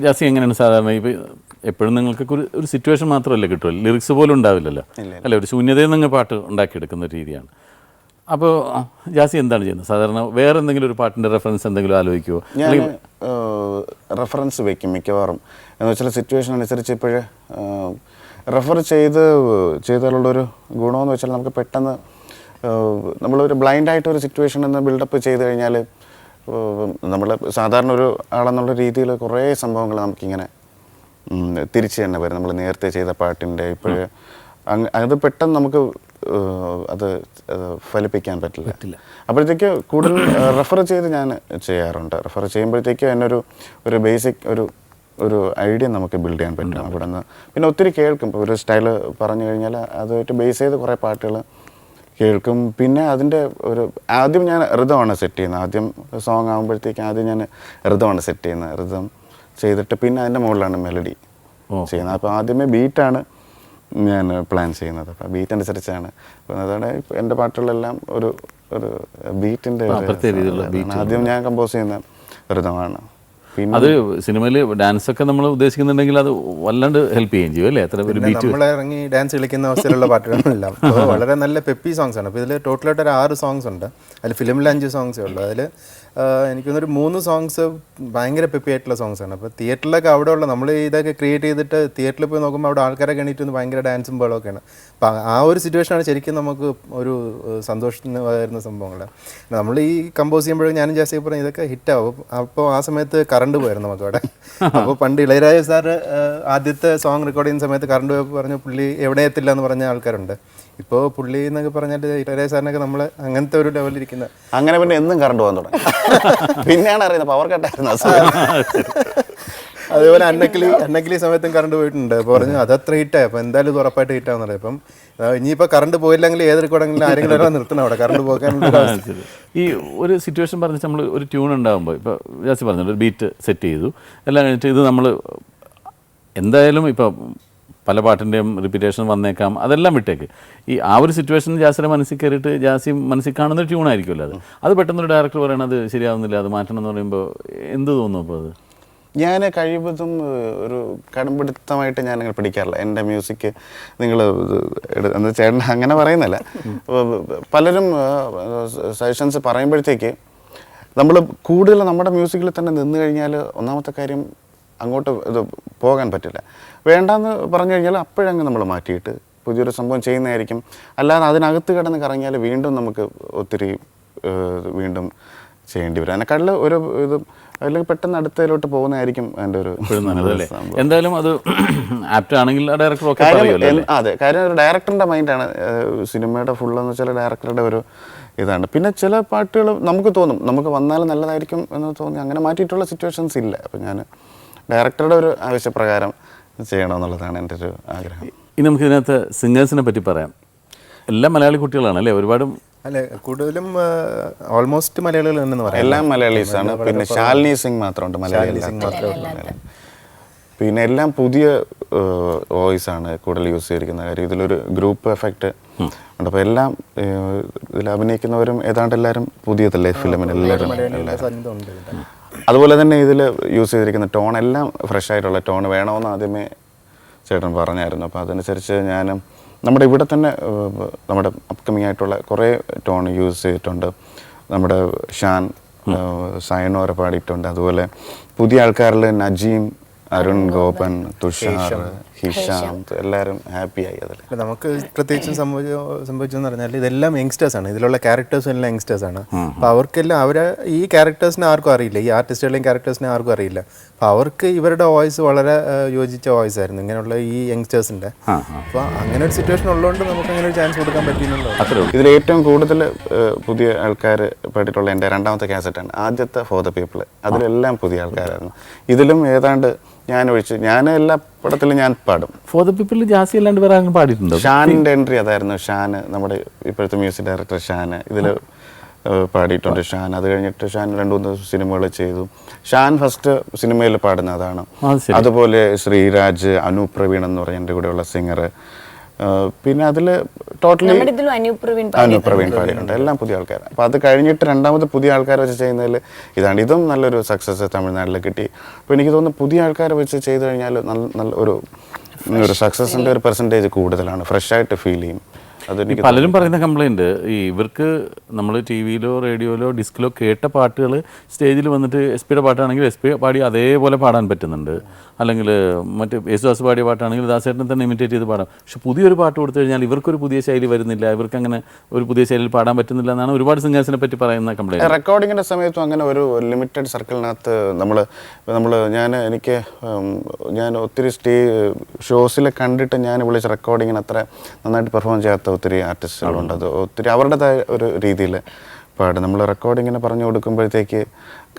ജാസി എങ്ങനെയാണ് സാധാരണ ഇപ്പോൾ എപ്പോഴും നിങ്ങൾക്ക് ഒരു സിറ്റുവേഷൻ മാത്രമല്ലേ കിട്ടുമല്ലോ, ലിറിക്സ് പോലും ഉണ്ടാവില്ലല്ലോ അല്ലേ, ഒരു ശൂന്യതയിൽ നിങ്ങൾ പാട്ട് ഉണ്ടാക്കിയെടുക്കുന്ന ഒരു രീതിയാണ്. അപ്പോൾ ജാസി എന്താണ് ചെയ്യുന്നത് സാധാരണ? വേറെ എന്തെങ്കിലും ഒരു പാട്ടിൻ്റെ റെഫറൻസ് എന്തെങ്കിലും ആലോചിക്കുമോ? ഞാൻ റെഫറൻസ് വയ്ക്കും മിക്കവാറും. എന്ന് വെച്ചാൽ സിറ്റുവേഷൻ അനുസരിച്ച് ഇപ്പോഴേ റെഫർ ചെയ്താലുള്ളൊരു ഗുണമെന്ന് വെച്ചാൽ നമുക്ക് പെട്ടെന്ന് നമ്മളൊരു ബ്ലൈൻഡായിട്ടൊരു സിറ്റുവേഷൻ എന്ന് ബിൽഡപ്പ് ചെയ്ത് കഴിഞ്ഞാൽ നമ്മൾ സാധാരണ ഒരു ആളെന്നുള്ള രീതിയിൽ കുറേ സംഭവങ്ങൾ നമുക്കിങ്ങനെ തിരിച്ച് തന്നെ വരും. നമ്മൾ നേരത്തെ ചെയ്ത പാട്ടിൻ്റെ ഇപ്പോഴേ അത് പെട്ടെന്ന് നമുക്ക് അത് ഫലിപ്പിക്കാൻ പറ്റില്ല. അപ്പോഴത്തേക്ക് കൂടുതൽ റെഫർ ചെയ്ത് ഞാൻ ചെയ്യാറുണ്ട്. റെഫർ ചെയ്യുമ്പോഴത്തേക്ക് തന്നെ ഒരു ബേസിക് ഒരു ഐഡിയ നമുക്ക് ബിൽഡ് ചെയ്യാൻ പറ്റും അവിടെ നിന്ന്. പിന്നെ ഒത്തിരി കേൾക്കും. ഇപ്പോൾ ഒരു സ്റ്റൈല് പറഞ്ഞു കഴിഞ്ഞാൽ അതുമായിട്ട് ബേസ് ചെയ്ത് കുറേ പാട്ടുകൾ കേൾക്കും. പിന്നെ അതിൻ്റെ ആദ്യം ഞാൻ ഋതമാണ് സെറ്റ് ചെയ്യുന്നത്. ആദ്യം സോങ് ആകുമ്പോഴത്തേക്കും ആദ്യം ഞാൻ ഋതമാണ് സെറ്റ് ചെയ്യുന്നത്. ഋതം ചെയ്തിട്ട് പിന്നെ അതിൻ്റെ മുകളിലാണ് മെലഡി ചെയ്യുന്നത്. അപ്പോൾ ആദ്യമേ ബീറ്റാണ് ഞാൻ പ്ലാൻ ചെയ്യുന്നത്. അപ്പോൾ ബീറ്റ് അനുസരിച്ചാണ്. അപ്പോൾ അതാണ് എൻ്റെ പാട്ടുകളെല്ലാം ഒരു ബീറ്റിൻ്റെ ആദ്യം ഞാൻ കമ്പോസ് ചെയ്യുന്ന ഋതമാണ്. പിന്നെ അത് സിനിമയിൽ ഡാൻസ് ഒക്കെ നമ്മൾ ഉദ്ദേശിക്കുന്നുണ്ടെങ്കിൽ അത് വല്ലാണ്ട് ഹെൽപ്പ് ചെയ്യുകയും ചെയ്യും അല്ലേ? അത്ര നമ്മൾ ഇറങ്ങി ഡാൻസ് കളിക്കുന്ന അവസ്ഥയിലുള്ള പാട്ടുകളെല്ലാം വളരെ നല്ല പെപ്പി സോങ്സ് ആണ്. അപ്പോൾ ഇതിൽ ടോട്ടലായിട്ട് ഒരു 6 സോങ്സ് ഉണ്ട്. അതിൽ ഫിലിമിൽ 5 സോങ്സേ ഉള്ളൂ. അതിൽ എനിക്കൊന്നൊരു 3 സോങ്സ് ഭയങ്കര പെപ്പി ആയിട്ടുള്ള സോങ്സാണ്. അപ്പോൾ തിയേറ്ററിലൊക്കെ അവിടെയുള്ള നമ്മൾ ഇതൊക്കെ ക്രിയേറ്റ് ചെയ്തിട്ട് തിയേറ്ററിൽ പോയി നോക്കുമ്പോൾ അവിടെ ആൾക്കാരൊക്കെ എണീറ്റ് ഭയങ്കര ഡാൻസും ബഹളമൊക്കെയാണ്. അപ്പോൾ ആ ഒരു സിറ്റുവേഷനാണ് ശരിക്കും നമുക്ക് ഒരു സന്തോഷത്തിന് വരുന്ന സംഭവങ്ങൾ. നമ്മൾ ഈ കമ്പോസ് ചെയ്യുമ്പോഴും ഞാനും ജാസിയൊക്കെ പറഞ്ഞു ഇതൊക്കെ ഹിറ്റാവും. അപ്പോൾ ആ സമയത്ത് കറണ്ട് പോയായിരുന്നു നമുക്ക് അവിടെ. അപ്പോൾ പണ്ട് ഇളയരാജ സാറ് ആദ്യത്തെ സോങ് റെക്കോർഡ് ചെയ്യുന്ന സമയത്ത് കറണ്ട് പോയപ്പോൾ പറഞ്ഞു പുള്ളി എവിടെ എത്തില്ല എന്ന് പറഞ്ഞ ആൾക്കാരുണ്ട്. ഇപ്പോൾ പുള്ളി എന്നൊക്കെ പറഞ്ഞാൽ ഇളയരാജ സാറിനൊക്കെ നമ്മൾ അങ്ങനത്തെ ഒരു ലെവലിരിക്കുന്ന അങ്ങനെ പിന്നെ എന്നും കറണ്ട് പോകാൻ തുടങ്ങി. പിന്നെയാണ് അറിയുന്നത് പവർ കട്ടായിരുന്നു. അതേപോലെ അന്നക്കിലി സമയത്തും കറണ്ട് പോയിട്ടുണ്ട്. അപ്പോൾ പറഞ്ഞു അതത്ര ഹിറ്റായി. അപ്പോൾ എന്തായാലും ഇത് ഉറപ്പായിട്ട് ഹിറ്റാവുന്ന പറയും. അപ്പം ഇനിയിപ്പോൾ കറണ്ട് പോയില്ലെങ്കിൽ ഏത് റെക്കോർഡെങ്കിലും ആരെങ്കിലും ഒരാൾ നിർത്തണം അവിടെ കറണ്ട് പോകാനുള്ള. ഈ ഒരു സിറ്റുവേഷൻ പറഞ്ഞിട്ട് നമ്മൾ ഒരു ട്യൂൺ ഉണ്ടാകുമ്പോൾ ഇപ്പോൾ ജാസി പറഞ്ഞല്ലോ ഒരു ബീറ്റ് സെറ്റ് ചെയ്തു എല്ലാം കഴിഞ്ഞിട്ട് ഇത് നമ്മൾ എന്തായാലും ഇപ്പോൾ പല പാട്ടിൻ്റെയും റിപ്പീറ്റേഷൻ വന്നേക്കാം, അതെല്ലാം വിട്ടേക്ക്. ആ ഒരു സിറ്റുവേഷൻ ജാസിയുടെ മനസ്സിൽ കയറിയിട്ട് ജാസി മനസ്സിൽ കാണുന്ന ട്യൂണായിരിക്കുമല്ലോ അത് പെട്ടെന്നൊരു ഡയറക്ടർ പറയണത് ശരിയാവുന്നില്ല, അത് മാറ്റണം എന്ന് പറയുമ്പോൾ എന്ത് തോന്നും? അപ്പോൾ അത് ഞാൻ കഴിവതും ഒരു കടുംപിടുത്തമായിട്ട് ഞാനങ്ങനെ പിടിക്കാറില്ല. എൻ്റെ മ്യൂസിക് നിങ്ങൾ എന്താ ചേട്ടൻ അങ്ങനെ പറയുന്നില്ല. പലരും സജഷൻസ് പറയുമ്പോഴത്തേക്ക് നമ്മൾ കൂടുതൽ നമ്മുടെ മ്യൂസിക്കിൽ തന്നെ നിന്ന് കഴിഞ്ഞാൽ ഒന്നാമത്തെ കാര്യം അങ്ങോട്ട് ഇത് പോകാൻ പറ്റില്ല. വേണ്ടാന്ന് പറഞ്ഞു കഴിഞ്ഞാൽ അപ്പോഴങ്ങ് നമ്മൾ മാറ്റിയിട്ട് പുതിയൊരു സംഭവം ചെയ്യുന്നതായിരിക്കും. അല്ലാതെ അതിനകത്ത് കിടന്ന് കറങ്ങിയാൽ വീണ്ടും നമുക്ക് ഒത്തിരി വീണ്ടും ചെയ്യേണ്ടി വരും. അതിനെക്കാട്ടിൽ ഒരു ഇത് അല്ലെങ്കിൽ പെട്ടെന്ന് അടുത്തതിലോട്ട് പോകുന്നതായിരിക്കും എൻ്റെ ഒരു എന്തായാലും അത് ആപ്റ്റ് ആണെങ്കിൽ അതെ. കാര്യം ഒരു ഡയറക്ടറിൻ്റെ മൈൻഡാണ് സിനിമയുടെ ഫുള്ളെന്ന് വെച്ചാൽ ഡയറക്ടറുടെ ഒരു ഇതാണ്. പിന്നെ ചില പാട്ടുകൾ നമുക്ക് തോന്നും നമുക്ക് വന്നാലും നല്ലതായിരിക്കും എന്ന് തോന്നി അങ്ങനെ മാറ്റിയിട്ടുള്ള സിറ്റുവേഷൻസ് ഇല്ല. അപ്പം ഞാൻ ഡയറക്ടറുടെ ഒരു ആവശ്യപ്രകാരം ചെയ്യണമെന്നുള്ളതാണ് എൻ്റെ ഒരു ആഗ്രഹം. ഇനി നമുക്ക് ഇതിനകത്ത് സിംഗേഴ്സിനെ പറ്റി പറയാം. എല്ലാം മലയാളി കുട്ടികളാണ് അല്ലേ? ഒരുപാടും അല്ലെ കൂടുതലും ഓൾമോസ്റ്റ് മലയാളികൾ തന്നെ പറയാം. എല്ലാം മലയാളീസാണ്. പിന്നെ ശാലിനി സിംഗ് മാത്രമുണ്ട് മലയാളി. പിന്നെ എല്ലാം പുതിയ വോയിസാണ് കൂടുതൽ യൂസ് ചെയ്തിരിക്കുന്ന കാര്യം. ഇതിലൊരു ഗ്രൂപ്പ് എഫക്റ്റ് ഉണ്ട്. അപ്പോൾ എല്ലാം ഇതിൽ അഭിനയിക്കുന്നവരും ഏതാണ്ട് എല്ലാവരും പുതിയതല്ലേ ഫിലിമിന് എല്ലാവരും. അതുപോലെ തന്നെ ഇതിൽ യൂസ് ചെയ്തിരിക്കുന്ന ടോൺ എല്ലാം ഫ്രഷ് ആയിട്ടുള്ള ടോൺ വേണമെന്ന് ആദ്യമേ ചേട്ടൻ പറഞ്ഞായിരുന്നു. അപ്പോൾ അതനുസരിച്ച് ഞാനും നമ്മുടെ ഇവിടെ തന്നെ നമ്മുടെ അപ്കമിങ് ആയിട്ടുള്ള കുറേ ടോൺ യൂസ് ചെയ്തിട്ടുണ്ട്. നമ്മുടെ ഷാൻ സൈനോര പാടിയിട്ടുണ്ട്. അതുപോലെ പുതിയ ആൾക്കാരിൽ നജീം, അരുൺ ഗോപൻ, തുഷാർ, ഹിഷാം എല്ലാവരും ഹാപ്പിയായി. അതിൽ നമുക്ക് പ്രത്യേകിച്ചും സംഭവിച്ചെന്ന് പറഞ്ഞാൽ ഇതെല്ലാം യങ്സ്റ്റേഴ്സാണ്. ഇതിലുള്ള ക്യാരക്ടേഴ്സും എല്ലാം യങ്സ്റ്റേഴ്സാണ്. അപ്പോൾ അവർക്കെല്ലാം ഈ ക്യാരക്ടേഴ്സിനെ ആർക്കും അറിയില്ല, ഈ ആർട്ടിസ്റ്റുകളെയും ക്യാരക്ടേഴ്സിനെ ആർക്കും അറിയില്ല. അപ്പോൾ അവർക്ക് ഇവരുടെ വോയിസ് വളരെ യോജിച്ച വോയിസ് ആയിരുന്നു ഇങ്ങനെയുള്ള ഈ യങ്സ്റ്റേഴ്സിൻ്റെ. അപ്പോൾ അങ്ങനെ ഒരു സിറ്റുവേഷൻ ഉള്ളതുകൊണ്ട് നമുക്ക് അങ്ങനെ ഒരു ചാൻസ് കൊടുക്കാൻ പറ്റിയെന്നുള്ളൂ. ഇതിൽ ഏറ്റവും കൂടുതൽ പുതിയ ആൾക്കാർ പാടിയിട്ടുള്ള എൻ്റെ 2ാമത്തെ കാസറ്റാണ്. ആദ്യത്തെ ഫോർ ദ പീപ്പിൾ. അതിലെല്ലാം പുതിയ ആൾക്കാരായിരുന്നു. ഇതിലും ഏതാണ്ട് ഞാൻ എല്ലാ പടത്തിലും ഞാൻ പാടും. ഫോർ ദ പീപ്പിൾ ജാസി അല്ലാണ്ട് വേറെ പാടിയിട്ടുണ്ടോ? ഷാനിൻ്റെ എൻട്രി അതായിരുന്നു. ഷാൻ നമ്മുടെ ഇപ്പോഴത്തെ മ്യൂസിക് ഡയറക്ടർ ഷാൻ ഇതിൽ പാടിയിട്ടുണ്ട്. ഷാൻ അത് കഴിഞ്ഞിട്ട് ഷാൻ 2-3 സിനിമകൾ ചെയ്തു. ഷാൻ ഫസ്റ്റ് സിനിമയിൽ പാടുന്നതാണ്. അതുപോലെ ശ്രീരാജ്, അനു പ്രവീൺ എന്ന് പറഞ്ഞ എൻ്റെ കൂടെയുള്ള സിംഗർ, പിന്നെ അതിൽ ടോട്ടലി നമ്മുടെ ഇതിലും അനൂപ് പ്രവീൺ പ്രവീൺ പാടിയിട്ടുണ്ട്, എല്ലാം പുതിയ ആൾക്കാർ. അപ്പോൾ അത് കഴിഞ്ഞിട്ട് രണ്ടാമത് പുതിയ ആൾക്കാരെ വെച്ച് ചെയ്യുന്നതിൽ ഇതും നല്ലൊരു സക്സസ് തമിഴ്നാട്ടിൽ കിട്ടി. അപ്പോൾ എനിക്ക് തോന്നുന്നു പുതിയ ആൾക്കാരെ വെച്ച് ചെയ്ത് കഴിഞ്ഞാൽ നല്ല ഒരു സക്സസിൻ്റെ ഒരു പെർസെൻറ്റേജ് കൂടുതലാണ്, ഫ്രഷ് ആയിട്ട് ഫീൽ ചെയ്യും. അതെനിക്ക് പലരും പറയുന്ന കംപ്ലൈൻറ്റ് ഈ ഇവർക്ക് നമ്മൾ ടി വിയിലോ റേഡിയോയിലോ ഡിസ്കിലോ കേട്ട പാട്ടുകൾ സ്റ്റേജിൽ വന്നിട്ട് എസ് പിയുടെ പാട്ടാണെങ്കിൽ എസ് പി പാടി അതേപോലെ പാടാൻ പറ്റുന്നുണ്ട്, അല്ലെങ്കിൽ മറ്റ് യേശുദാസ് പാടിയ പാട്ടാണെങ്കിൽ ദാസേട്ടനെ തന്നെ ഇമിറ്റേറ്റ് ചെയ്ത് പാടാം. പക്ഷെ പുതിയൊരു പാട്ട് കൊടുത്തു കഴിഞ്ഞാൽ ഇവർക്കൊരു പുതിയ ശൈലി വരുന്നില്ല, ഇവർക്ക് അങ്ങനെ ഒരു പുതിയ ശൈലിയിൽ പാടാൻ പറ്റുന്നില്ല എന്നാണ് ഒരുപാട് സിംഗേഴ്സിനെ പറ്റി പറയുന്ന കംപ്ലൈൻറ്റ്. റെക്കോർഡിങ്ങിൻ്റെ സമയത്തും അങ്ങനെ ഒരു ലിമിറ്റഡ് സർക്കിളിനകത്ത് ഞാൻ ഒത്തിരി ഷോസിൽ കണ്ടിട്ട് ഞാൻ വിളിച്ച റെക്കോർഡിങ്ങിന് അത്ര നന്നായിട്ട് പെർഫോം ചെയ്യാത്ത ഒത്തിരി ആർട്ടിസ്റ്റുകളുണ്ട്. അത് ഒത്തിരി അവരുടേതായ ഒരു രീതിയിൽ പാടും. നമ്മൾ റെക്കോർഡിങ്ങിന് പറഞ്ഞു കൊടുക്കുമ്പോഴത്തേക്ക്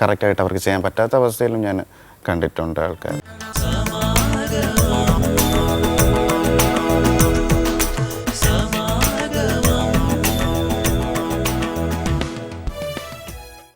കറക്റ്റായിട്ട് അവർക്ക് ചെയ്യാൻ പറ്റാത്ത അവസ്ഥയിലും ഞാൻ കണ്ടിട്ടുണ്ട് ആൾക്കാർ.